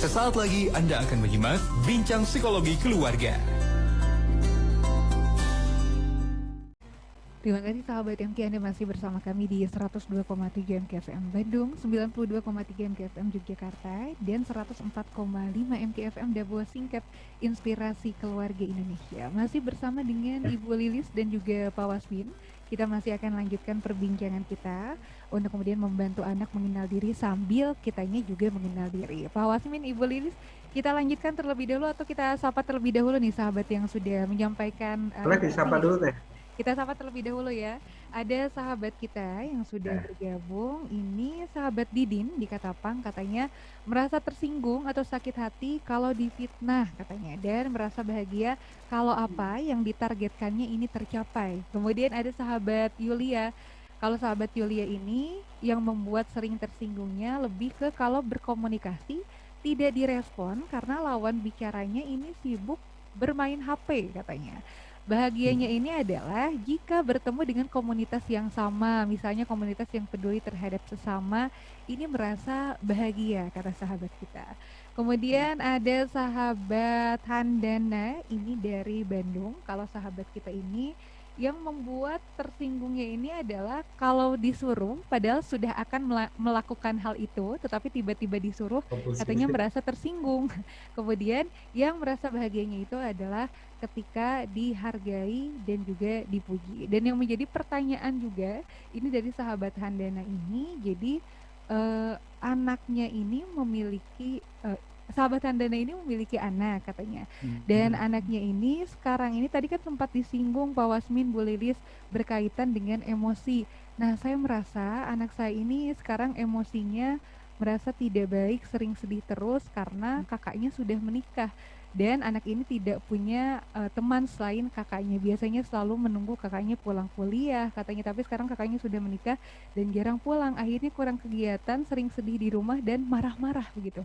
Sesaat lagi Anda akan menyimak Bincang Psikologi Keluarga. Terima kasih sahabat MK, Anda masih bersama kami di 102,7 MKFM Bandung, 92,3 MKFM Yogyakarta, dan 104,5 MKFM Dabuah Singkat, Inspirasi Keluarga Indonesia. Masih bersama dengan Ibu Lilis dan juga Pak Wasmin. Kita masih akan lanjutkan perbincangan kita untuk kemudian membantu anak mengenal diri sambil kitanya juga mengenal diri. Pak Wasmin, Ibu Lilis, kita lanjutkan terlebih dahulu atau kita sapa terlebih dahulu nih sahabat yang sudah menyampaikan Boleh disapa dulu teh. Kita sapa terlebih dahulu ya. Ada sahabat kita yang sudah bergabung. Ini sahabat Didin di Katapang, katanya merasa tersinggung atau sakit hati kalau difitnah katanya, dan merasa bahagia kalau apa yang ditargetkannya ini tercapai. Kemudian ada sahabat Yulia. Kalau sahabat Yulia ini yang membuat sering tersinggungnya lebih ke kalau berkomunikasi tidak direspon karena lawan bicaranya ini sibuk bermain HP katanya. Bahagianya ini adalah jika bertemu dengan komunitas yang sama, misalnya komunitas yang peduli terhadap sesama, ini merasa bahagia, kata sahabat kita. Kemudian ada sahabat Handana, ini dari Bandung. Kalau sahabat kita ini yang membuat tersinggungnya ini adalah kalau disuruh, padahal sudah akan melakukan hal itu, tetapi tiba-tiba disuruh, katanya merasa tersinggung. Kemudian yang merasa bahagianya itu adalah ketika dihargai dan juga dipuji. Dan yang menjadi pertanyaan juga, ini dari sahabat Handana ini, jadi anaknya ini memiliki sahabat Handana ini memiliki anak katanya, dan anaknya ini sekarang ini tadi kan sempat disinggung Pak Wasmin, Bu Lilis, berkaitan dengan emosi. Nah, saya merasa anak saya ini sekarang emosinya merasa tidak baik, sering sedih terus karena kakaknya sudah menikah. Dan anak ini tidak punya teman selain kakaknya. Biasanya selalu menunggu kakaknya pulang kuliah katanya, tapi sekarang kakaknya sudah menikah dan jarang pulang. Akhirnya kurang kegiatan, sering sedih di rumah dan marah-marah begitu.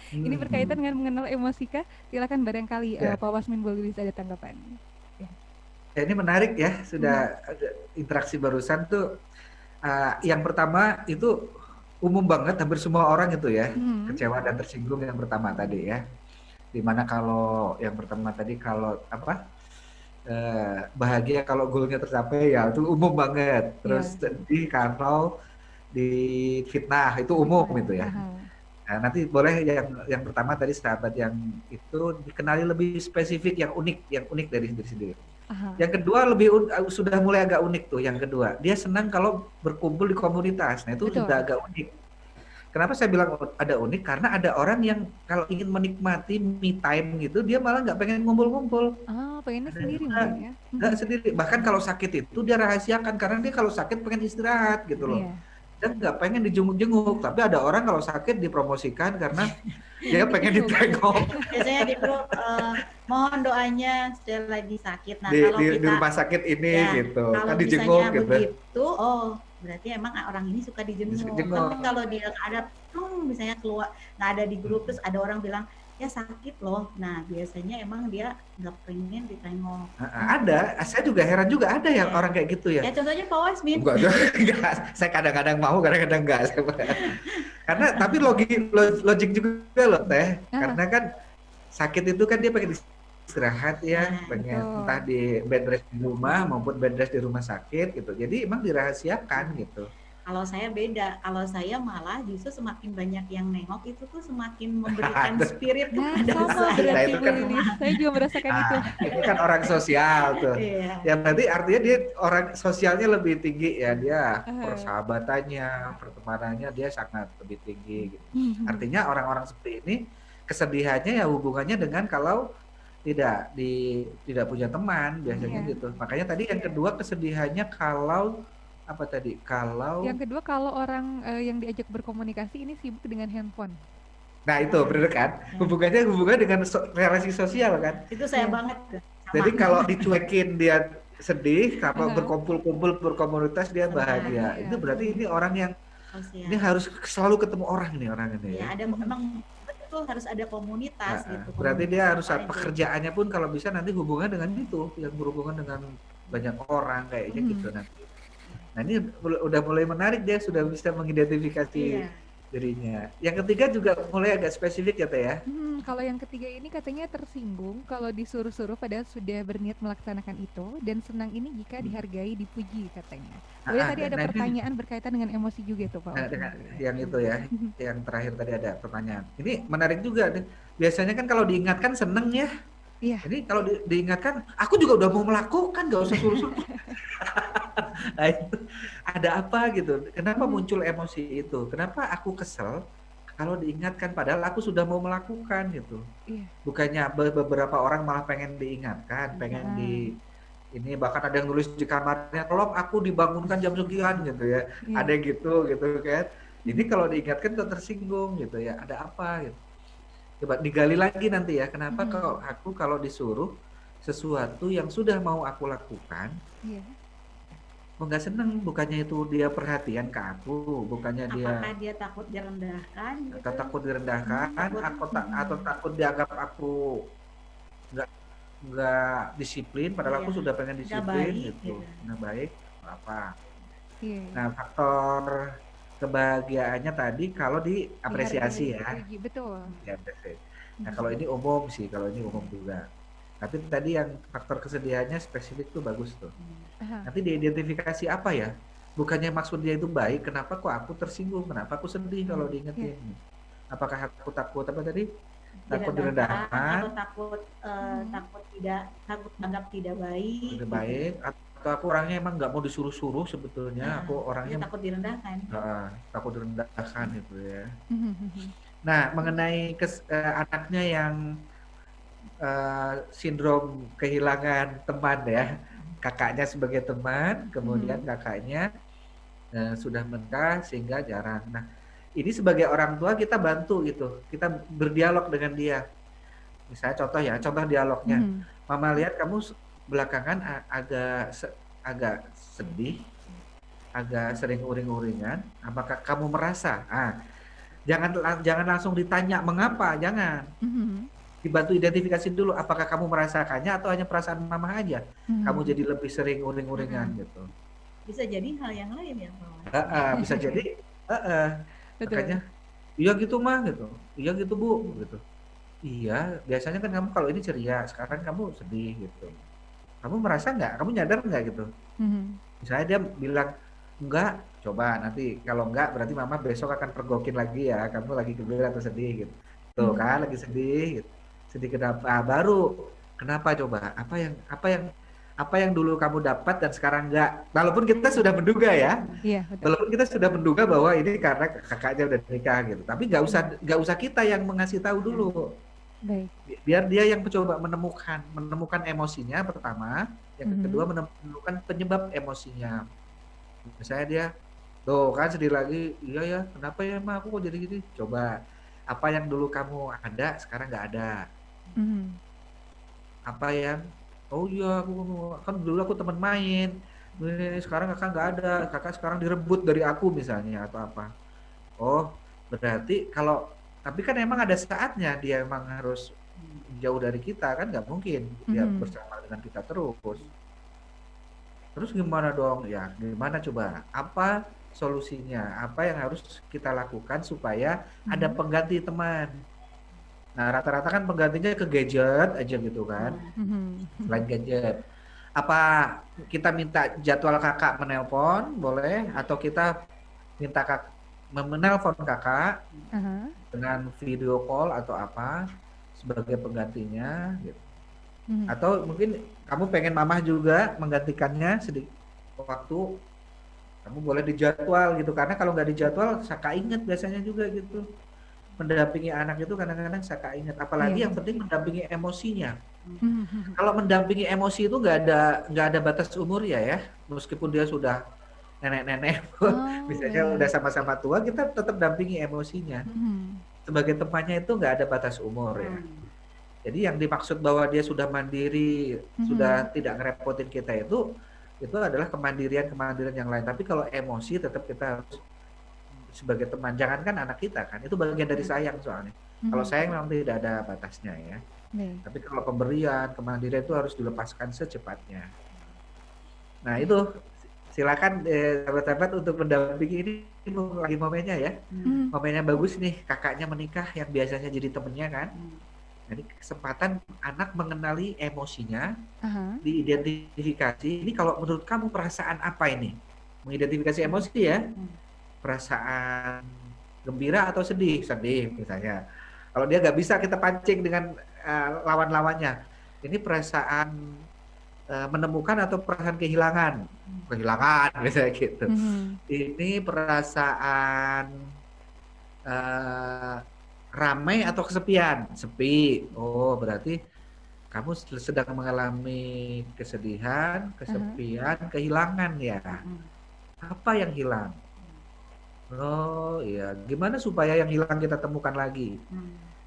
Ini berkaitan dengan mengenal emosi kah? Silakan barangkali Pak Wasmin boleh bisa ada tanggapan. Ya, ini menarik ya, sudah ada interaksi barusan tuh. Yang pertama itu umum banget, hampir semua orang itu ya, kecewa dan tersinggung yang pertama tadi ya. Dimana kalau yang pertama tadi kalau bahagia kalau goalnya tercapai ya itu umum banget. Terus sedih kalau difitnah itu umum itu ya. Nah, nanti boleh yang pertama tadi sahabat yang itu dikenali lebih spesifik, yang unik dari diri sendiri. Yang kedua sudah mulai agak unik tuh. Yang kedua, dia senang kalau berkumpul di komunitas. Nah, itu juga agak unik. Kenapa saya bilang ada unik? Karena ada orang yang kalau ingin menikmati me time gitu, dia malah nggak pengen ngumpul-ngumpul. Pengennya sendiri mungkin ya. Nggak sendiri. Bahkan kalau sakit itu dia rahasiakan, karena dia kalau sakit pengen istirahat gitu loh. Dia nggak pengen dijenguk-jenguk. Tapi ada orang kalau sakit dipromosikan karena dia pengen ditengok. Biasanya di grup mohon doanya sudah lagi sakit. Nah, kalau kita di rumah sakit ini ya, gitu. Kalau kan dijenguk gitu. Begitu, berarti emang orang ini suka dijenguk. Tapi kalau dia ada misalnya keluar nggak ada di grup, terus ada orang bilang ya sakit loh. Nah, biasanya emang dia nggak pengen ditengok. Ada, saya juga heran juga ada yang orang kayak gitu ya. Ya contohnya Pak Wasmin. Enggak, saya kadang-kadang mau, kadang-kadang enggak. Karena tapi logik juga loh teh. Karena kan sakit itu kan dia pengen istirahat ya, pengen entah di bed rest di rumah maupun bed rest di rumah sakit gitu. Jadi emang dirahasiakan gitu. Kalau saya beda, kalau saya malah justru semakin banyak yang nengok itu tuh semakin memberikan spirit kepada saya. Saya juga merasakan itu. Itu kan orang sosial tuh. Ya berarti artinya dia orang sosialnya lebih tinggi ya, dia persahabatannya, pertemanannya dia sangat lebih tinggi gitu. Artinya orang-orang seperti ini kesedihannya ya hubungannya dengan kalau tidak punya teman biasanya gitu. Makanya tadi yang kedua kesedihannya kalau apa tadi? Kalau yang kedua kalau orang yang diajak berkomunikasi ini sibuk dengan handphone. Nah itu benar kan? Hubungan dengan relasi sosial kan? Itu saya banget. Jadi kalau dicuekin dia sedih, kalau berkumpul-kumpul berkomunitas dia bahagia. Itu berarti ini orang yang ini harus selalu ketemu orang ini. Ya, ada memang betul harus ada komunitas gitu. Berarti dia harus pekerjaannya pun kalau bisa nanti hubungan dengan itu, yang berhubungan dengan banyak orang kayaknya gitu nanti. Nah ini udah mulai menarik, dia sudah bisa mengidentifikasi jadinya. Yang ketiga juga mulai agak spesifik ya Teh ya. Kalau yang ketiga ini katanya tersinggung kalau disuruh-suruh padahal sudah berniat melaksanakan itu dan senang ini jika dihargai, dipuji katanya. Kemudian tadi ada Nah ini pertanyaan berkaitan dengan emosi juga tuh Pak Oki. dengan yang itu ya, yang terakhir tadi ada pertanyaan. Ini menarik juga nih. Biasanya kan kalau diingatkan seneng ya. Iya. Ini kalau diingatkan, aku juga udah mau melakukan, gak usah suruh-suruh. Nah itu ada apa gitu? Kenapa muncul emosi itu? Kenapa aku kesel kalau diingatkan padahal aku sudah mau melakukan gitu? Iya. Bukannya beberapa orang malah pengen diingatkan, pengen ini bahkan ada yang nulis di kamarnya, tolong aku dibangunkan jam sekian gitu ya. Iya. Ada gitu kan. Ini kalau diingatkan tuh tersinggung gitu ya. Ada apa gitu? Coba digali lagi nanti ya, kenapa kalau disuruh sesuatu yang sudah mau aku lakukan, kok nggak seneng? Bukannya itu dia perhatian ke aku, bukannya Apakah dia takut direndahkan? Gitu? Takut direndahkan, atau takut dianggap aku nggak disiplin, padahal aku sudah pengen disiplin gitu. Nggak baik, apa? Nah faktor kebahagiaannya tadi kalau diapresiasi ya. Betul. Nah kalau ini umum sih, kalau ini umum juga. Tapi tadi yang faktor kesedihannya spesifik tuh bagus tuh. Nanti diidentifikasi apa ya? Bukannya maksud dia itu baik, kenapa kok aku tersinggung? Kenapa aku sedih kalau diingetin? Apakah aku takut apa tadi? Takut direndahkan? Atau takut anggap tidak baik? Tidak baik. Atau aku orangnya emang nggak mau disuruh-suruh sebetulnya, aku orangnya takut direndahkan. Takut direndahkan gitu ya. Nah mengenai anaknya yang sindrom kehilangan teman ya, kakaknya sebagai teman, kemudian kakaknya sudah menikah sehingga jarang. Nah ini sebagai orang tua kita bantu gitu, kita berdialog dengan dia. Misalnya contoh dialognya, Mama lihat kamu belakangan agak sedih, agak sering uring-uringan. Apakah kamu merasa? Jangan langsung ditanya mengapa, jangan. Dibantu identifikasi dulu. Apakah kamu merasakannya atau hanya perasaan Mama aja? Kamu jadi lebih sering uring-uringan gitu. Bisa jadi hal yang lain ya, bisa jadi. Makanya, iya gitu Mah gitu. Iya gitu Bu gitu. Iya, biasanya kan kamu kalau ini ceria, sekarang kamu sedih gitu. Kamu merasa nggak? Kamu nyadar nggak gitu? Misalnya dia bilang enggak, coba nanti kalau enggak berarti Mama besok akan pergokin lagi ya. Kamu lagi gembira atau sedih gitu. Tuh kan lagi sedih gitu. Sedih kenapa? Baru kenapa coba? Apa yang dulu kamu dapat dan sekarang enggak? Walaupun kita sudah menduga ya. Iya, betul. Walaupun kita sudah menduga bahwa ini karena kakaknya udah nikah gitu. Tapi nggak usah kita yang mengasih tahu dulu. Baik. Biar dia yang mencoba menemukan emosinya pertama, yang kedua menemukan penyebab emosinya. Misalnya dia, tuh kan sedih lagi, iya ya, kenapa ya Ma aku kok jadi gini? Coba, apa yang dulu kamu ada sekarang nggak ada? Apa yang, oh iya kan dulu aku teman main, ini sekarang kakak nggak ada, kakak sekarang direbut dari aku misalnya atau apa? Oh berarti tapi kan emang ada saatnya dia emang harus jauh dari kita kan, nggak mungkin dia bersama dengan kita terus gimana dong ya, gimana coba, apa solusinya, apa yang harus kita lakukan supaya ada pengganti teman. Nah rata-rata kan penggantinya ke gadget aja gitu kan. Selain gadget, apa kita minta jadwal kakak menelpon boleh, atau kita minta menelpon kakak dengan video call atau apa sebagai penggantinya gitu. Atau mungkin kamu pengen Mamah juga menggantikannya sedikit waktu, kamu boleh dijadwal gitu, karena kalau nggak dijadwal Saka ingat biasanya juga gitu. Mendampingi anak itu kadang-kadang Saka ingat, apalagi yang penting mendampingi emosinya. Kalau mendampingi emosi itu nggak ada batas umur ya, meskipun dia sudah nenek-nenek, misalnya udah sama-sama tua, kita tetap dampingi emosinya. Sebagai temannya itu nggak ada batas umur ya. Jadi yang dimaksud bahwa dia sudah mandiri, sudah tidak ngerepotin kita itu adalah kemandirian yang lain. Tapi kalau emosi tetap kita harus sebagai teman. Jangankan anak kita kan, itu bagian dari sayang soalnya. Kalau sayang memang tidak ada batasnya ya. Tapi kalau pemberian, kemandirian itu harus dilepaskan secepatnya. Nah itu silakan sahabat-sahabat untuk mendampingi ini lagi momennya ya. Momennya bagus nih, kakaknya menikah yang biasanya jadi temennya kan. Jadi kesempatan anak mengenali emosinya, diidentifikasi. Ini kalau menurut kamu perasaan apa ini? Mengidentifikasi emosi ya. Perasaan gembira atau sedih? Sedih misalnya. Kalau dia nggak bisa kita pancing dengan lawan-lawannya. Ini perasaan menemukan atau perasaan kehilangan misalnya gitu. Ini perasaan ramai atau kesepian, sepi. Oh, berarti kamu sedang mengalami kesedihan, kesepian, kehilangan ya. Apa yang hilang? Oh iya, gimana supaya yang hilang kita temukan lagi?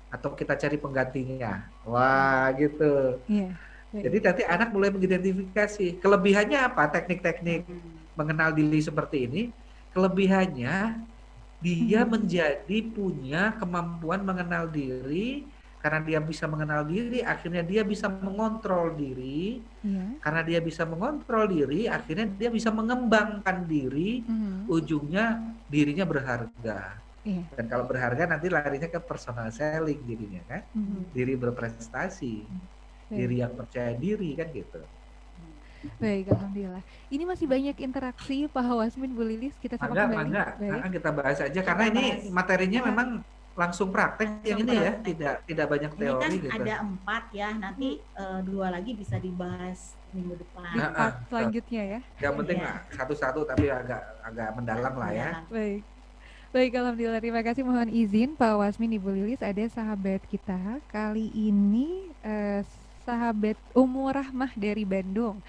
Atau kita cari penggantinya? Wah, gitu. Jadi nanti anak mulai mengidentifikasi kelebihannya apa, teknik-teknik mengenal diri seperti ini. Kelebihannya dia menjadi punya kemampuan mengenal diri. Karena dia bisa mengenal diri, akhirnya dia bisa mengontrol diri. Karena dia bisa mengontrol diri, akhirnya dia bisa mengembangkan diri. Ujungnya dirinya berharga. Dan kalau berharga nanti larinya ke personal selling dirinya kan. Diri berprestasi. Diri yang percaya diri kan gitu. Baik, alhamdulillah. Ini masih banyak interaksi Pak Wasmin, Bu Lilis, kita sapa kembali. Kita bahas aja karena ini materinya memang langsung praktek yang ini ya, tidak banyak teori ini kan gitu. Ada 4 ya, nanti 2 lagi bisa dibahas minggu depan. Di part selanjutnya ya. Yang penting satu-satu tapi agak mendalam lah ya. Baik, alhamdulillah. Terima kasih. Mohon izin Pak Wasmin, Ibu Lilis, ada sahabat kita kali ini sahabat Ummu Rahmah dari Bandung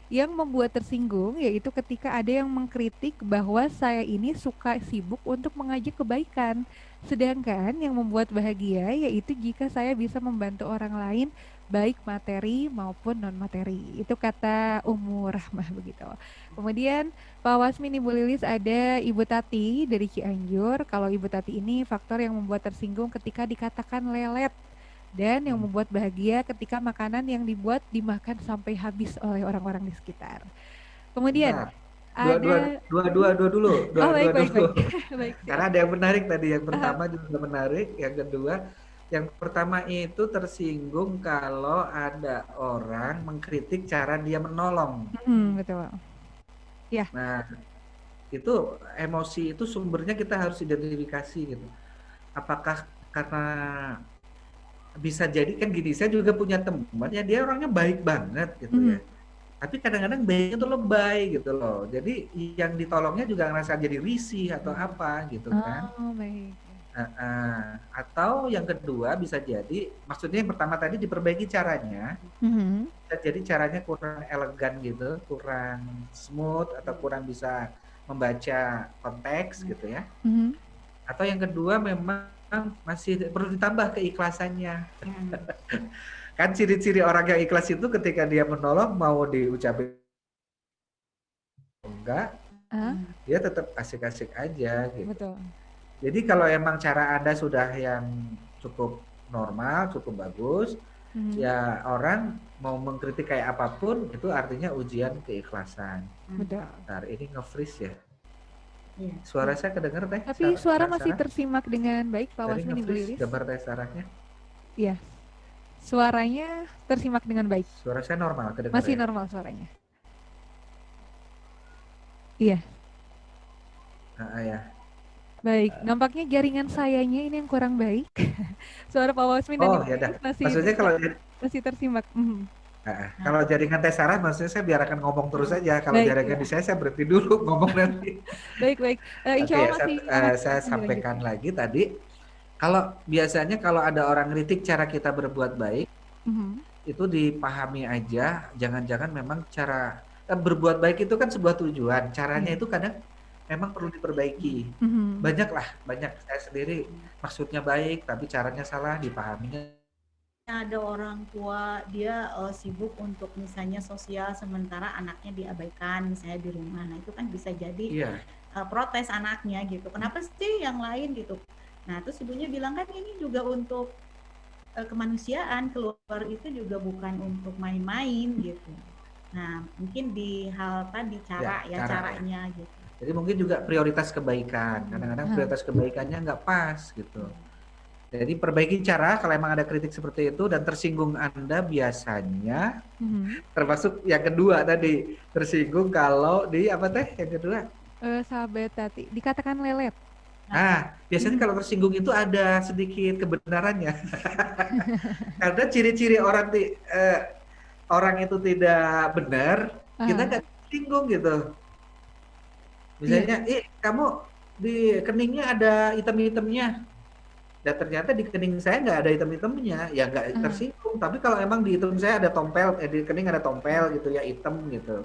yang membuat tersinggung, yaitu ketika ada yang mengkritik bahwa saya ini suka sibuk untuk mengajak kebaikan, sedangkan yang membuat bahagia yaitu jika saya bisa membantu orang lain baik materi maupun non materi. Itu kata Ummu Rahmah begitu. Kemudian Pak Wasmin, Ibu Lilis, ada Ibu Tati dari Cianjur. Kalau Ibu Tati ini faktor yang membuat tersinggung ketika dikatakan lelet, dan yang membuat bahagia ketika makanan yang dibuat dimakan sampai habis oleh orang-orang di sekitar. Kemudian dua dulu. Baik. Karena ada yang menarik tadi. Yang pertama juga menarik, yang kedua, yang pertama itu tersinggung kalau ada orang mengkritik cara dia menolong. Betul. Ya. Nah, itu emosi itu sumbernya kita harus identifikasi gitu. Apakah karena bisa jadi kan gini, saya juga punya teman ya dia orangnya baik banget gitu ya. Tapi kadang-kadang baiknya tuh lebay gitu loh. Jadi yang ditolongnya juga ngerasa jadi risih atau apa gitu kan. Oh, baik. Atau yang kedua bisa jadi, maksudnya yang pertama tadi diperbaiki caranya. Bisa jadi caranya kurang elegan gitu, kurang smooth atau kurang bisa membaca konteks gitu ya. Atau yang kedua memang masih perlu ditambah keikhlasannya. Kan ciri-ciri orang yang ikhlas itu ketika dia menolong mau diucapin enggak, dia tetap asik-asik aja gitu. Betul. Jadi kalau emang cara Anda sudah yang cukup normal, cukup bagus, ya orang mau mengkritik kayak apapun itu artinya ujian keikhlasan. Betul. Bentar, ini nge-freeze ya. Suara saya kedengar teh. Tapi suara masih tersimak dengan baik Pak Wasmin, Ibu Lilis. Gambar teh sarahnya. Iya. Suaranya tersimak dengan baik. Suara saya normal kedengar. Masih ya? normal suaranya. Iya. Ya. Baik, nampaknya jaringan sayanya ini yang kurang baik. Suara Pak Wasmin dan Ibu Lilis maksudnya kalau masih tersimak. Kalau jaringan Teh Sarah, maksudnya saya biarkan ngomong terus aja. Kalau jaringan di saya berhenti dulu ngomong nanti. Baik. Insya Allah masih. Saya sampaikan lagi tadi. Kalau biasanya kalau ada orang kritik cara kita berbuat baik, itu dipahami aja. Jangan-jangan memang cara berbuat baik itu kan sebuah tujuan. Caranya itu kadang memang perlu diperbaiki. Banyak. Saya sendiri maksudnya baik, tapi caranya salah, dipahaminya. Ada orang tua dia sibuk untuk misalnya sosial sementara anaknya diabaikan misalnya di rumah. Nah itu kan bisa jadi protes anaknya gitu. Kenapa sih yang lain gitu? Nah terus ibunya bilang kan ini juga untuk kemanusiaan, keluar itu juga bukan untuk main-main gitu. Nah, mungkin di hal tadi Ya, cara ya. caranya gitu. Jadi mungkin juga prioritas kebaikan. Kadang-kadang prioritas kebaikannya nggak pas gitu. Jadi perbaiki cara kalau emang ada kritik seperti itu dan tersinggung Anda biasanya termasuk yang kedua tadi tersinggung kalau di apa teh yang kedua? Sahabat Tati dikatakan lelet. Nah, biasanya kalau tersinggung itu ada sedikit kebenarannya. Karena ciri-ciri orang itu tidak benar, kita nggak tersinggung gitu. Misalnya, kamu di keningnya ada hitam-hitamnya. Dan ternyata di kening saya nggak ada hitam-hitamnya, ya nggak tersinggung. Tapi kalau emang di hitam saya ada tompel, di kening ada tompel gitu ya, hitam gitu.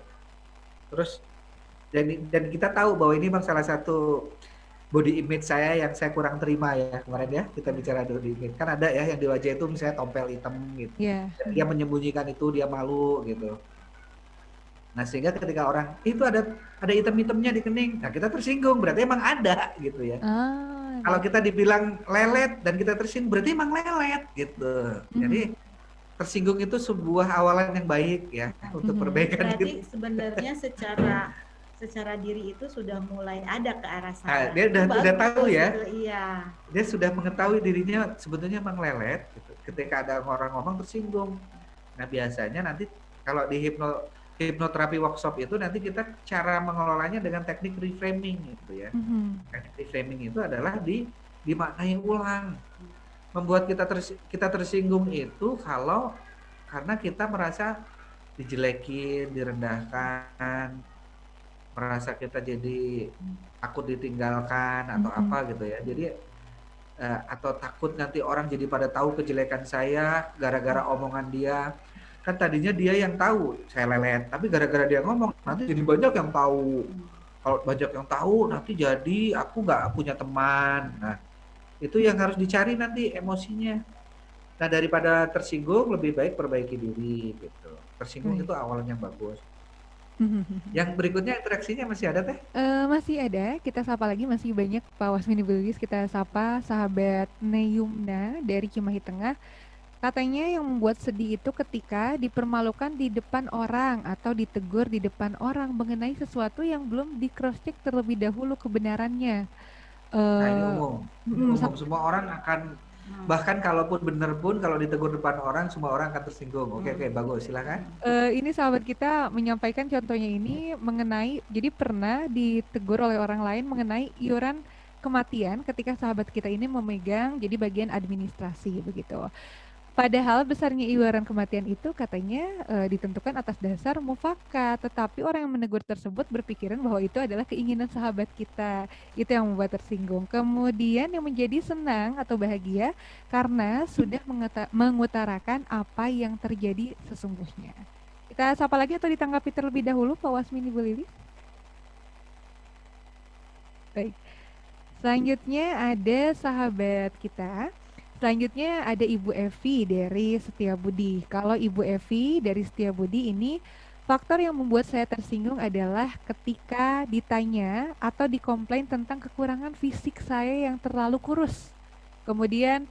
Terus dan kita tahu bahwa ini memang salah satu body image saya yang saya kurang terima ya kemarin ya, kita bicara body image. Kan ada ya yang di wajah itu misalnya tompel hitam gitu. Dan dia menyembunyikan itu, dia malu gitu. Nah sehingga ketika orang itu ada hitam-hitamnya di kening, nah kita tersinggung, berarti emang ada gitu ya. Kalau kita dibilang lelet dan kita tersinggung, berarti emang lelet gitu. Jadi tersinggung itu sebuah awalan yang baik ya untuk perbaikan. Berarti sebenarnya secara diri itu sudah mulai ada ke arah sana. Dia udah tahu ya. Iya. Dia sudah mengetahui dirinya sebetulnya emang lelet gitu. Ketika ada orang ngomong tersinggung. Nah biasanya nanti kalau di hipnoterapi workshop itu nanti kita cara mengelolanya dengan teknik reframing gitu ya. Teknik reframing itu adalah dimaknai ulang. Membuat kita tersinggung itu karena kita merasa dijelekin, direndahkan, merasa kita jadi takut ditinggalkan atau apa gitu ya. Jadi atau takut nanti orang jadi pada tahu kejelekan saya gara-gara omongan dia. Kan tadinya dia yang tahu saya lelet, tapi gara-gara dia ngomong nanti jadi banyak yang tahu. Kalau banyak yang tahu nanti jadi aku nggak punya teman. Nah itu yang harus dicari nanti emosinya. Nah daripada tersinggung lebih baik perbaiki diri gitu. Tersinggung itu awalnya bagus. Yang berikutnya interaksinya masih ada teh? Masih ada, kita sapa lagi, masih banyak Pak Wasmini Bulis, kita sapa sahabat Neyumna dari Cimahi Tengah. Katanya yang membuat sedih itu ketika dipermalukan di depan orang atau ditegur di depan orang mengenai sesuatu yang belum di cross check terlebih dahulu kebenarannya. Nah ini umum semua orang akan, bahkan kalaupun benar pun kalau ditegur depan orang semua orang akan tersinggung. Oke, bagus, silakan. Ini sahabat kita menyampaikan contohnya ini mengenai, jadi pernah ditegur oleh orang lain mengenai iuran kematian ketika sahabat kita ini memegang jadi bagian administrasi begitu. Padahal besarnya iuran kematian itu katanya ditentukan atas dasar mufakat, tetapi orang yang menegur tersebut berpikiran bahwa itu adalah keinginan sahabat kita. Itu yang membuat tersinggung. Kemudian yang menjadi senang atau bahagia karena sudah mengutarakan apa yang terjadi sesungguhnya. Kita sapa lagi atau ditanggapi terlebih dahulu Pak Wasmini Bu Lilis? Baik. Selanjutnya ada sahabat kita. Selanjutnya ada Ibu Evi dari Setiabudi. Kalau Ibu Evi dari Setiabudi ini, faktor yang membuat saya tersinggung adalah ketika ditanya atau dikomplain tentang kekurangan fisik saya yang terlalu kurus. Kemudian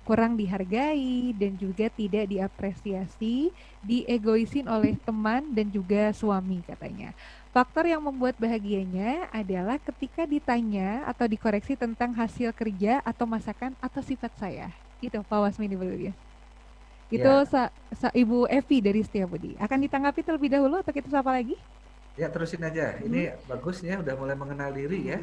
kurang dihargai dan juga tidak diapresiasi, diegoisin oleh teman dan juga suami katanya. Faktor yang membuat bahagianya adalah ketika ditanya atau dikoreksi tentang hasil kerja atau masakan atau sifat saya. Itu Pak Wasmini Bulis. Itu Ibu Evi dari Setiabudi. Akan ditanggapi terlebih dahulu atau kita sapa lagi? Ya terusin aja. Ini bagus ya, udah mulai mengenal diri ya.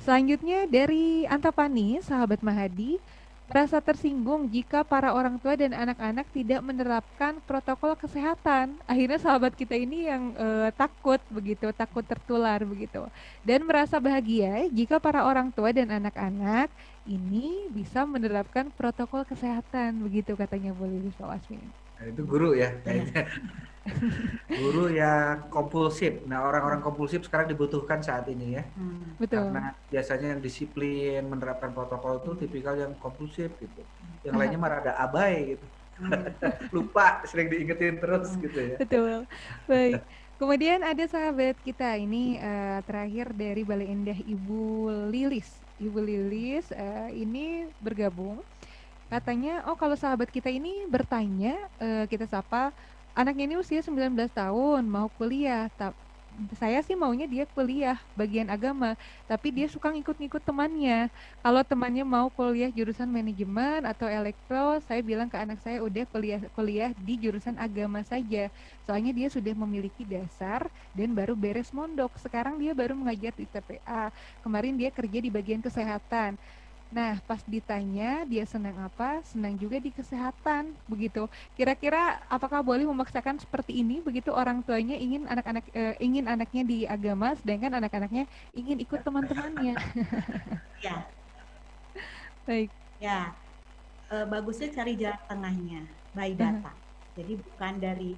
Selanjutnya dari Antapani, sahabat Mahadi, merasa tersinggung jika para orang tua dan anak-anak tidak menerapkan protokol kesehatan. Akhirnya sahabat kita ini yang takut begitu, takut tertular begitu. Dan merasa bahagia jika para orang tua dan anak-anak ini bisa menerapkan protokol kesehatan begitu katanya Bu Lilis Pak Wasmini. Nah, itu guru ya kayaknya. Guru yang kompulsif. Nah orang-orang kompulsif sekarang dibutuhkan saat ini ya. Betul. Karena biasanya yang disiplin menerapkan protokol itu tipikal yang kompulsif gitu. Yang lainnya malah ada abai gitu. Lupa, sering diingetin terus gitu ya. Betul. Baik. Kemudian ada sahabat kita ini terakhir dari Bale Endah Ibu Lilis. Ibu Lilis ini bergabung. Katanya, kalau sahabat kita ini bertanya, kita sapa, anaknya ini usia 19 tahun, mau kuliah. Saya sih maunya dia kuliah bagian agama, tapi dia suka ngikut-ngikut temannya. Kalau temannya mau kuliah jurusan manajemen atau elektro, saya bilang ke anak saya udah kuliah di jurusan agama saja. Soalnya dia sudah memiliki dasar dan baru beres mondok. Sekarang dia baru mengajar di TPA. Kemarin dia kerja di bagian kesehatan. Nah, pas ditanya dia senang apa? Senang juga di kesehatan, begitu. Kira-kira apakah boleh memaksakan seperti ini? Begitu orang tuanya ingin anaknya di agama, sedangkan anak-anaknya ingin ikut teman-temannya. Ya, Baik. ya. Bagusnya cari jalan tengahnya by data. Jadi bukan dari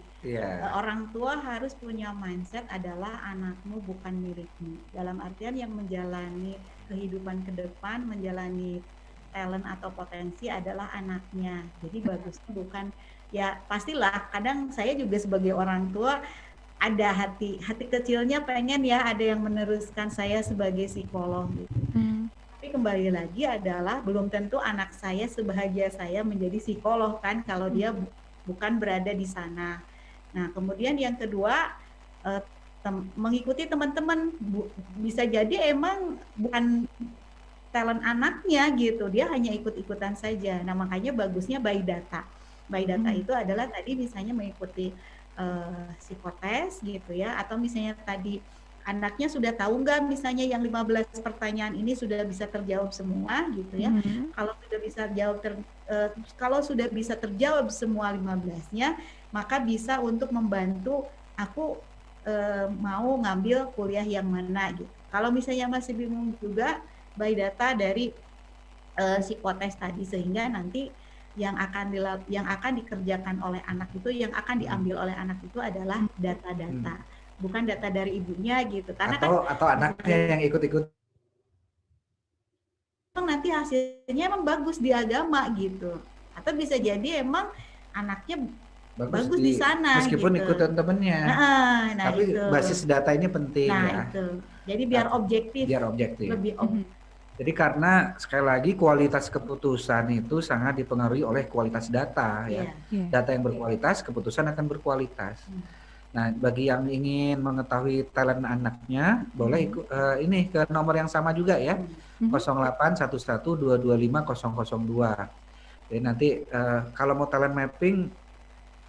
orang tua harus punya mindset adalah anakmu bukan milikmu. Dalam artian yang menjalani kehidupan ke depan, menjalani talent atau potensi adalah anaknya. Jadi bagusnya bukan, ya pastilah kadang saya juga sebagai orang tua ada hati kecilnya pengen ya ada yang meneruskan saya sebagai psikolog gitu. Tapi kembali lagi adalah belum tentu anak saya sebahagia saya menjadi psikolog kan kalau dia bukan berada di sana. Nah, kemudian yang kedua mengikuti teman-teman, bisa jadi emang bukan talent anaknya gitu, dia hanya ikut-ikutan saja. Nah, makanya bagusnya by data. By data itu adalah tadi misalnya mengikuti psikotes gitu ya, atau misalnya tadi anaknya sudah tahu nggak misalnya yang 15 pertanyaan ini sudah bisa terjawab semua gitu ya. Kalau sudah bisa kalau sudah bisa terjawab semua 15-nya, maka bisa untuk membantu aku mau ngambil kuliah yang mana gitu. Kalau misalnya masih bingung juga by data dari psikotes tadi, sehingga nanti yang akan dikerjakan oleh anak itu, yang akan diambil oleh anak itu adalah data-data. Bukan data dari ibunya gitu, karena atau anaknya yang ikut-ikut nanti hasilnya emang bagus di agama gitu, atau bisa jadi emang anaknya bagus di sana meskipun gitu. ikutan temennya. Nah tapi itu. basis data ini penting Itu. Jadi biar objektif. Lebih objektif. Jadi karena sekali lagi kualitas keputusan itu sangat dipengaruhi oleh kualitas data ya. Data yang berkualitas, keputusan akan berkualitas. Nah, bagi yang ingin mengetahui talent anaknya, boleh ini ke nomor yang sama juga ya, 0811225002. Jadi nanti kalau mau talent mapping,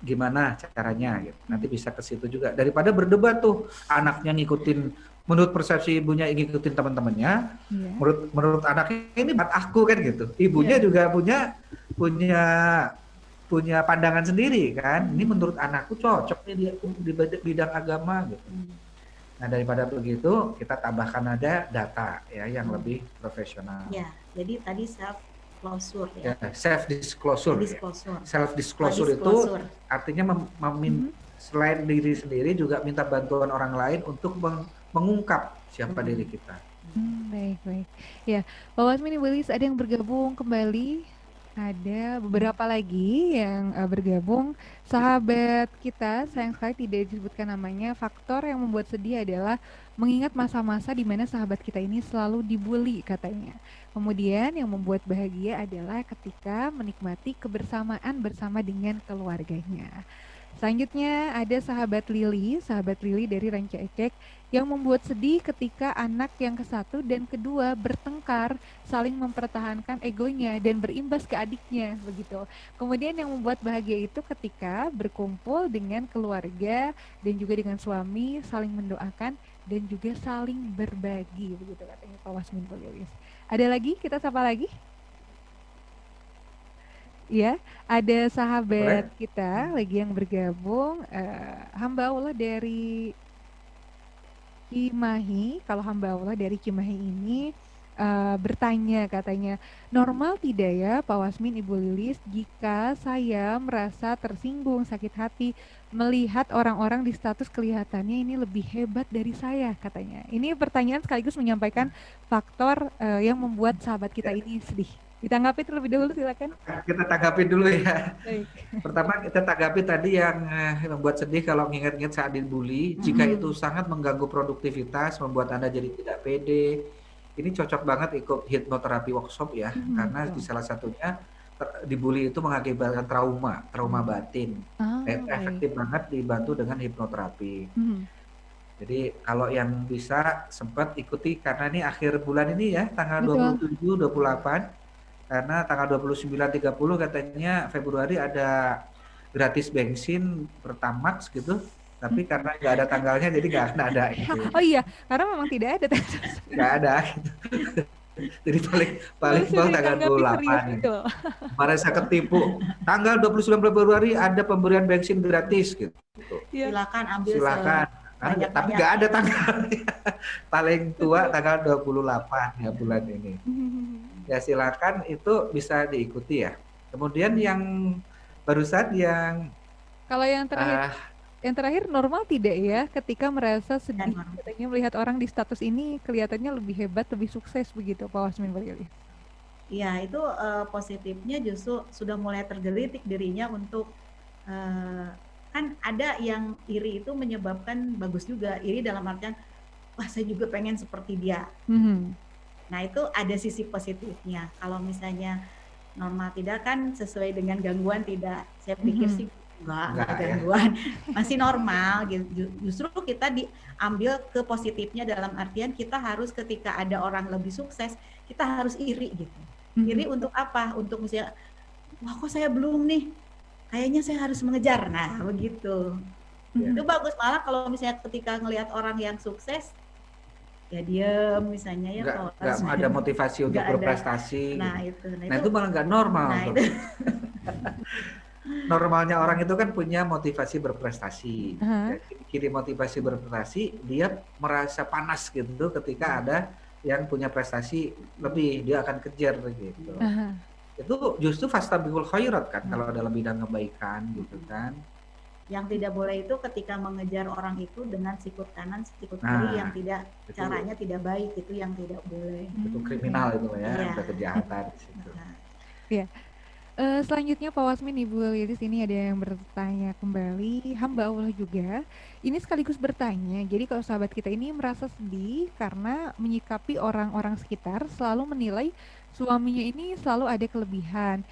gimana caranya? Gitu. Nanti bisa ke situ juga. Daripada berdebat tuh, anaknya ngikutin, menurut persepsi ibunya ngikutin teman-temannya, menurut anaknya ini buat aku kan gitu. Ibunya juga punya pandangan sendiri kan, ini menurut anakku cocok nih di bidang agama gitu. Nah, daripada begitu kita tambahkan ada data ya yang lebih profesional. Ya, jadi tadi self disclosure ya. Self disclosure itu artinya selain diri sendiri juga minta bantuan orang lain untuk mengungkap siapa diri kita. Baik. Ya, Pak Wasmin, Ibu Lilis, ada yang bergabung kembali? Ada beberapa lagi yang bergabung. Sahabat kita, sayang sekali tidak disebutkan namanya. Faktor yang membuat sedih adalah mengingat masa-masa di mana sahabat kita ini selalu dibully katanya. Kemudian yang membuat bahagia adalah ketika menikmati kebersamaan bersama dengan keluarganya. Selanjutnya ada sahabat Lili dari Ranca Ekek yang membuat sedih ketika anak yang ke-1 dan ke-2 bertengkar, saling mempertahankan egonya dan berimbas ke adiknya begitu. Kemudian yang membuat bahagia itu ketika berkumpul dengan keluarga dan juga dengan suami, saling mendoakan dan juga saling berbagi begitu katanya Pak Wasmin Polilis. Ada lagi? Kita sapa lagi? Ya, ada sahabat kita lagi yang bergabung, hamba Allah dari Cimahi. Kalau hamba Allah dari Cimahi ini bertanya katanya, normal tidak ya Pak Wasmin, Ibu Lilis, jika saya merasa tersinggung, sakit hati melihat orang-orang di status kelihatannya ini lebih hebat dari saya katanya. Ini pertanyaan sekaligus menyampaikan faktor yang membuat sahabat kita ini sedih. Ditanggapi terlebih dahulu, silakan. Kita tanggapi dulu ya. Baik. Pertama kita tanggapi tadi yang membuat sedih kalau mengingat-ingat saat dibully, jika itu sangat mengganggu produktivitas, membuat Anda jadi tidak pede. Ini cocok banget ikut hipnoterapi workshop ya, karena di salah satunya dibully itu mengakibatkan trauma batin. Baik. Efektif banget dibantu dengan hipnoterapi. Mhm. Jadi kalau yang bisa sempat ikuti karena ini akhir bulan ini ya, tanggal Betul. 27, 28, karena tanggal 29, 30 katanya Februari ada gratis bensin Pertamax gitu, tapi karena nggak ada tanggalnya jadi nggak akan ada gitu. Oh iya, karena memang tidak ada. Nggak ada gitu. Jadi paling Harus bang tanggal ditanggapi serius 28 nih. gitu. Kemarin saya ketipu, tanggal 29 Februari ada pemberian bensin gratis gitu. Iya. Silakan ambil Silakan. Tapi nggak ada tanggalnya. Paling tua tanggal 28 ya bulan ini. Ya silakan, itu bisa diikuti ya. Kemudian yang barusan yang Kalau yang terakhir normal tidak ya ketika merasa sedih katanya melihat orang di status ini kelihatannya lebih hebat, lebih sukses begitu Pak Wasmin Barili. Iya, itu positifnya justru sudah mulai tergelitik dirinya untuk kan ada yang iri itu menyebabkan bagus juga. Iri dalam artian wah saya juga pengen seperti dia. Nah, itu ada sisi positifnya. Kalau misalnya normal tidak kan sesuai dengan gangguan tidak. Saya pikir sih enggak gangguan. Ya. Masih normal gitu. Justru kita diambil ke positifnya dalam artian kita harus ketika ada orang lebih sukses, kita harus iri gitu. Iri untuk apa? Untuk misalnya wah kok saya belum nih. Kayaknya saya harus mengejar. Nah, begitu. Itu bagus malah kalau misalnya ketika ngelihat orang yang sukses ya diem misalnya ya nggak ada motivasi untuk berprestasi. Nah itu malah nggak normal. Nah, itu. Normalnya orang itu kan punya motivasi berprestasi. Kiri motivasi berprestasi, dia merasa panas gitu ketika ada yang punya prestasi lebih, dia akan kejar gitu. Itu justru fastabiqul khairat kan kalau dalam bidang kebaikan gitu kan. Yang tidak boleh itu ketika mengejar orang itu dengan sikut kanan, sikut kiri yang tidak caranya tidak baik, itu yang tidak boleh. Itu kriminal itu ya, ada kejahatan di situ. Iya. Selanjutnya Pak Wasmin, Ibu Lilis ini ada yang bertanya kembali, hamba Allah juga. Ini sekaligus bertanya, jadi kalau sahabat kita ini merasa sedih karena menyikapi orang-orang sekitar selalu menilai suaminya ini selalu ada kelebihan.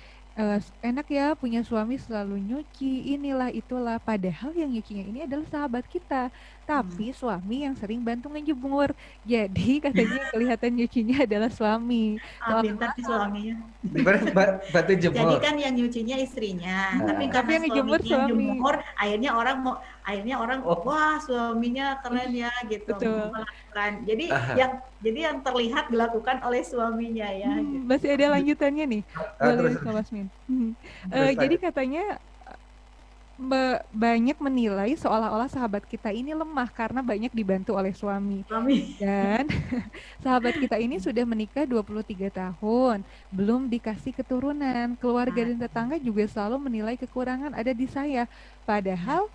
Enak ya punya suami selalu nyuci, inilah itulah. Padahal yang nyucinya ini adalah sahabat kita. Tapi suami yang sering bantu ngejemur. Jadi katanya kelihatan nyucinya adalah suami. Pintar sih suaminya. Bantu jemur. Jadi kan yang nyucinya istrinya. Tapi karena yang ngejemur suami. Jemur, akhirnya orang wah suaminya keren ya gitu. Betul. Melakukan. Jadi yang terlihat dilakukan oleh suaminya ya. Gitu. Masih ada lanjutannya nih. Boleh Pak Wasmin. Jadi katanya banyak menilai seolah-olah sahabat kita ini lemah karena banyak dibantu oleh suami. Dan sahabat kita ini sudah menikah 23 tahun, belum dikasih keturunan. Keluarga dan tetangga juga selalu menilai kekurangan ada di saya. Padahal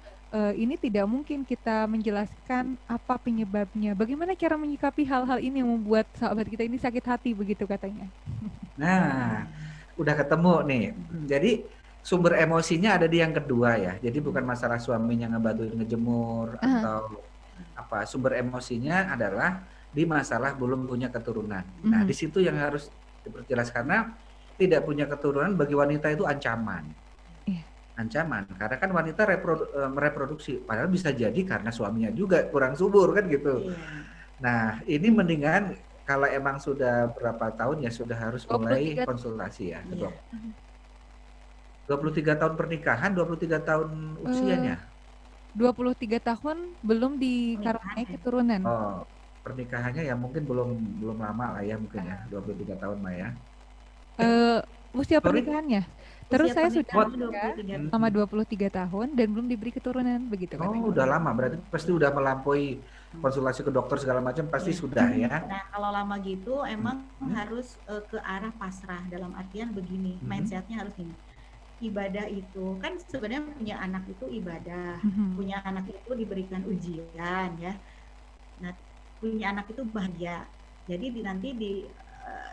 ini tidak mungkin kita menjelaskan apa penyebabnya. Bagaimana cara menyikapi hal-hal ini yang membuat sahabat kita ini sakit hati begitu katanya. Nah, udah ketemu nih. Jadi sumber emosinya ada di yang kedua ya. Jadi bukan masalah suaminya ngebantuin ngejemur atau apa. Sumber emosinya adalah di masalah belum punya keturunan. Nah, di situ yang harus diperjelas karena tidak punya keturunan bagi wanita itu ancaman. Ancaman. Karena kan wanita mereproduksi. Padahal bisa jadi karena suaminya juga kurang subur kan gitu. Nah, ini mendingan kalau emang sudah berapa tahun ya sudah harus mulai konsultasi ya. 23 tahun pernikahan, 23 tahun usianya. 23 tahun belum dikaruniai keturunan. Oh, pernikahannya ya mungkin belum lama lah ya mungkin ya, 23 tahun mah ya. Usia pernikahannya. Terus saya sudah menikah selama 23 tahun dan belum diberi keturunan begitu kan. Oh, udah lama berarti pasti udah melampaui konsultasi ke dokter segala macam pasti sudah ya. Nah, kalau lama gitu emang harus ke arah pasrah dalam artian begini, mindsetnya harus ini. Ibadah itu kan sebenarnya punya anak itu ibadah, punya anak itu diberikan ujian ya. Nah, punya anak itu bahagia. Jadi nanti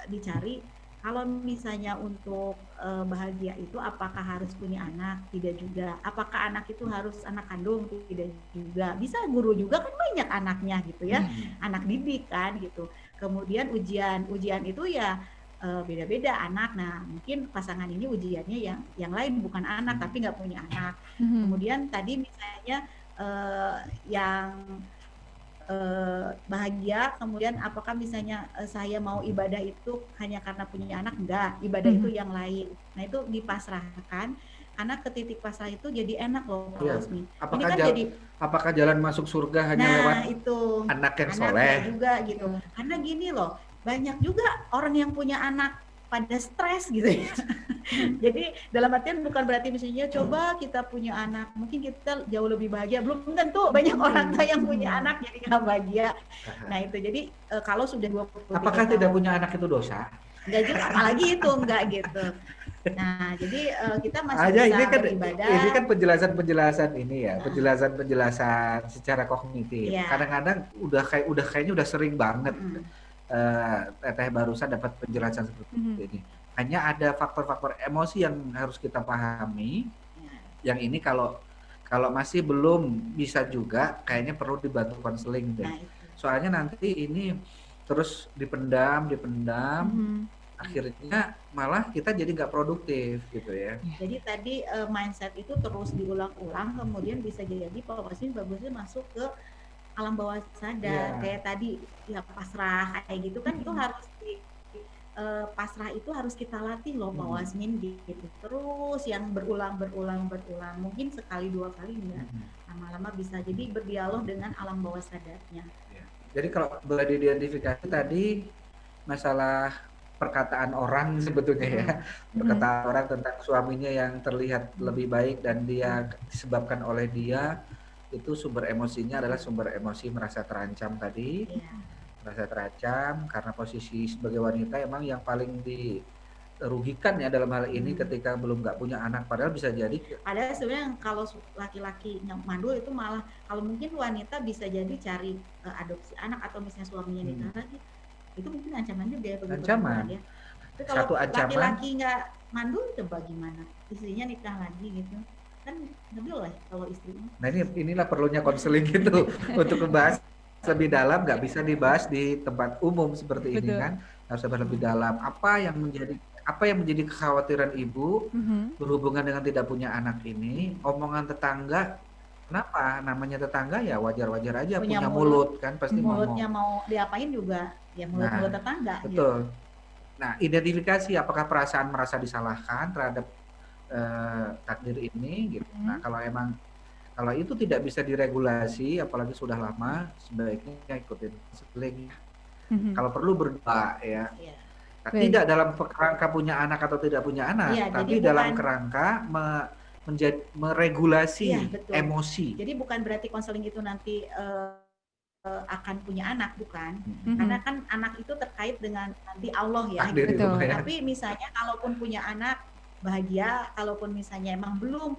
dicari kalau misalnya untuk bahagia itu apakah harus punya anak? Tidak juga. Apakah anak itu harus anak kandung? Tidak juga. Bisa guru juga kan banyak anaknya gitu ya, anak didik kan gitu. Kemudian ujian itu ya beda-beda anak. Nah, mungkin pasangan ini ujiannya yang lain, bukan anak tapi nggak punya anak. Kemudian tadi misalnya yang bahagia, kemudian apakah misalnya saya mau ibadah itu hanya karena punya anak? Enggak, ibadah itu yang lain. Nah, itu dipasrahkan, karena ke titik pasrah itu jadi enak loh Pak Wasmi. Ini kan jadi apakah jalan masuk surga hanya lewat itu anak yang soleh juga gitu. Karena gini loh, banyak juga orang yang punya anak pada stres gitu ya. Jadi dalam artian bukan berarti misalnya coba kita punya anak, mungkin kita jauh lebih bahagia. Belum tentu, banyak orang tua yang punya anak jadi nggak bahagia. Nah itu jadi kalau sudah 20 apakah tidak punya anak itu dosa? Enggak juga, apalagi itu enggak gitu. Nah, jadi kita masih aja bisa ini kan beribadah. Ini kan penjelasan ini ya, penjelasan secara kognitif. Kadang-kadang kayaknya udah sering banget Teteh barusan dapat penjelasan seperti ini. Hanya ada faktor-faktor emosi yang harus kita pahami. Yang ini kalau masih belum bisa juga, kayaknya perlu dibantu konseling deh. Soalnya nanti ini terus dipendam, akhirnya malah kita jadi nggak produktif gitu ya. Jadi tadi mindset itu terus diulang-ulang, kemudian bisa jadi Pak Wasmi bagusnya masuk ke alam bawah sadar. Kayak tadi ya pasrah kayak gitu kan, itu harus pasrah itu harus kita latih loh Pak Wasmin gitu. Terus yang berulang, mungkin sekali 2 kali enggak, lama-lama bisa jadi berdialog dengan alam bawah sadarnya. Jadi kalau boleh diidentifikasi tadi masalah perkataan orang sebetulnya ya, perkataan orang tentang suaminya yang terlihat lebih baik dan dia disebabkan oleh dia, itu sumber emosinya adalah sumber emosi merasa terancam tadi. Merasa terancam karena posisi sebagai wanita emang yang paling dirugikan ya dalam hal ini ketika belum nggak punya anak, padahal bisa jadi ada sebenarnya kalau laki-laki yang mandul itu malah, kalau mungkin wanita bisa jadi cari adopsi anak atau misalnya suaminya nikah lagi, itu mungkin ancaman juga ya bagi perempuan ya. Tapi kalau laki-laki nggak mandul coba gimana, istrinya nikah lagi gitu kan nggak boleh kalau istrinya. Nah inilah perlunya konseling gitu untuk membahas lebih dalam, nggak bisa dibahas di tempat umum seperti ini kan, harus lebih dalam. Apa yang menjadi kekhawatiran ibu berhubungan dengan tidak punya anak ini, omongan tetangga. Kenapa? Namanya tetangga ya wajar-wajar aja, punya mulut kan, pasti mulutnya mau diapain juga ya mulut tetangga. Betul. Gitu. Nah, identifikasi apakah perasaan merasa disalahkan terhadap takdir ini gitu. Nah, kalau itu tidak bisa diregulasi, apalagi sudah lama, sebaiknya ikutin konseling. Kalau perlu berdoa ya. Tidak dalam kerangka punya anak atau tidak punya anak, tapi dalam kerangka meregulasi emosi. Jadi bukan berarti konseling itu nanti akan punya anak, bukan. Karena kan anak itu terkait dengan nanti Allah ya. Gitu. Tapi misalnya kalaupun punya anak bahagia, kalaupun misalnya emang belum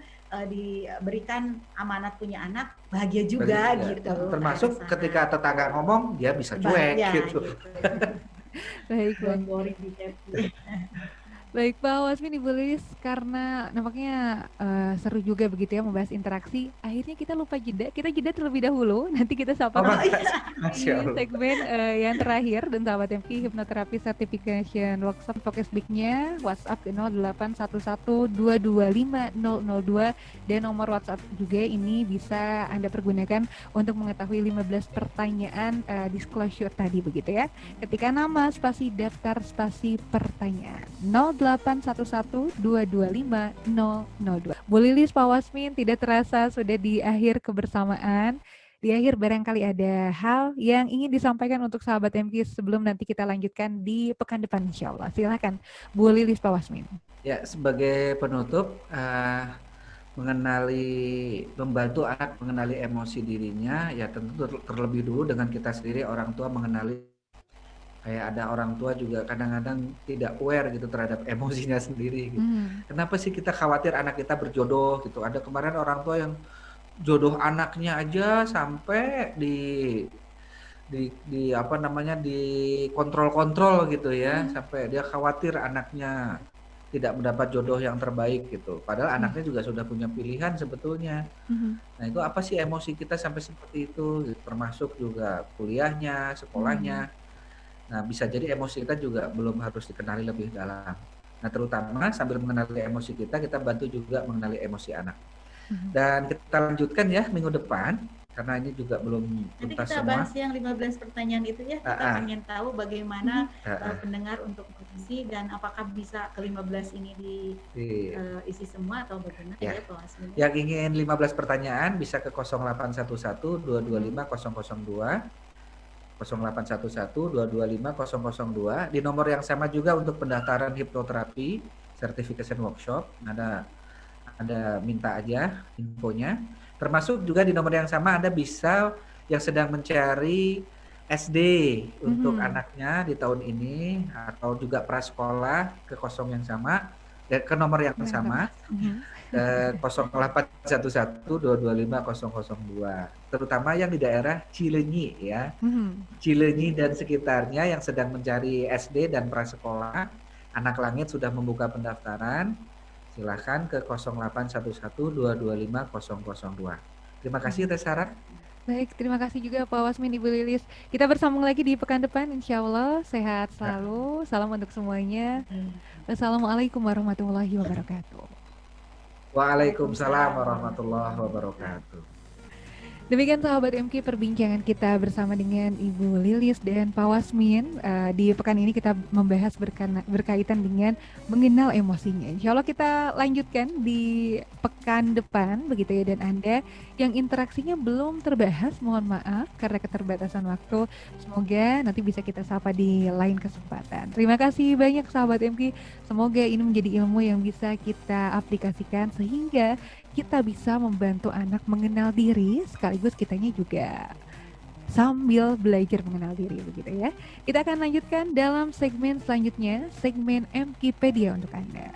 diberikan amanat punya anak, bahagia juga gitu. Termasuk ketika tetangga ngomong, dia bisa cuek gitu. Baik, Baik Pak Wasmin, Ibu Lilis, karena nampaknya seru juga begitu ya membahas interaksi. Akhirnya kita lupa jeda, kita jeda terlebih dahulu. Nanti kita sapa di segmen yang terakhir, dan sahabat MK Hipnoterapi Certification Workshop Focus Big-nya WhatsApp ke 0811225002, dan nomor WhatsApp juga ini bisa Anda pergunakan untuk mengetahui 15 pertanyaan disclosure tadi begitu ya. Ketika nama, spasi daftar, spasi pertanyaan. 0811225002. Bu Lilis, Pak Wasmin, tidak terasa sudah di akhir kebersamaan. Di akhir barangkali ada hal yang ingin disampaikan untuk sahabat MK sebelum nanti kita lanjutkan di pekan depan insya Allah. Silakan Bu Lilis, Pak Wasmin. Ya, sebagai penutup, membantu anak mengenali emosi dirinya, ya tentu terlebih dulu dengan kita sendiri orang tua mengenali. Kayak ada orang tua juga kadang-kadang tidak aware gitu terhadap emosinya sendiri gitu. Kenapa sih kita khawatir anak kita berjodoh gitu. Ada kemarin orang tua yang jodoh anaknya aja sampai di kontrol gitu ya, sampai dia khawatir anaknya tidak mendapat jodoh yang terbaik gitu. Padahal anaknya juga sudah punya pilihan sebetulnya. Nah, itu apa sih emosi kita sampai seperti itu gitu. Termasuk juga kuliahnya, sekolahnya. Nah, bisa jadi emosi kita juga belum harus dikenali lebih dalam. Nah, terutama sambil mengenali emosi kita bantu juga mengenali emosi anak. Dan kita lanjutkan ya minggu depan, karena ini juga belum Nanti tuntas kita semua. bahas yang 15 pertanyaan itu ya, kita pengen tahu bagaimana pendengar untuk mengisi dan apakah bisa ke-15 ini diisi semua atau bagaimana ya Pak Wasmin. Yang ingin 15 pertanyaan bisa ke 0811 225 002, 0811 225 002. Di nomor yang sama juga untuk pendaftaran hipnoterapi certification workshop, ada minta aja infonya. Termasuk juga di nomor yang sama Anda bisa yang sedang mencari SD untuk anaknya di tahun ini atau juga prasekolah ke kosong yang sama dan ke nomor yang sama 0811 225 002. Terutama yang di daerah Cileunyi ya. Cileunyi dan sekitarnya yang sedang mencari SD dan prasekolah, Anak Langit sudah membuka pendaftaran. Silahkan ke 0811 225 002. Terima kasih Teh Sarah. Baik, terima kasih juga Pak Wasmin, Ibu Lilis. Kita bersambung lagi di pekan depan, insya Allah. Sehat selalu, salam untuk semuanya. Wassalamualaikum warahmatullahi wabarakatuh. Waalaikumsalam warahmatullahi wabarakatuh. Demikian sahabat MK perbincangan kita bersama dengan Ibu Lilis dan Pak Wasmin. Di pekan ini kita membahas berkaitan dengan mengenal emosinya. Insya Allah kita lanjutkan di pekan depan begitu ya. Dan Anda yang interaksinya belum terbahas, mohon maaf karena keterbatasan waktu. Semoga nanti bisa kita sapa di lain kesempatan. Terima kasih banyak sahabat MK. Semoga ini menjadi ilmu yang bisa kita aplikasikan sehingga kita bisa membantu anak mengenal diri, sekaligus kitanya juga sambil belajar mengenal diri begitu ya. Kita akan lanjutkan dalam segmen selanjutnya, segmen MKpedia untuk Anda.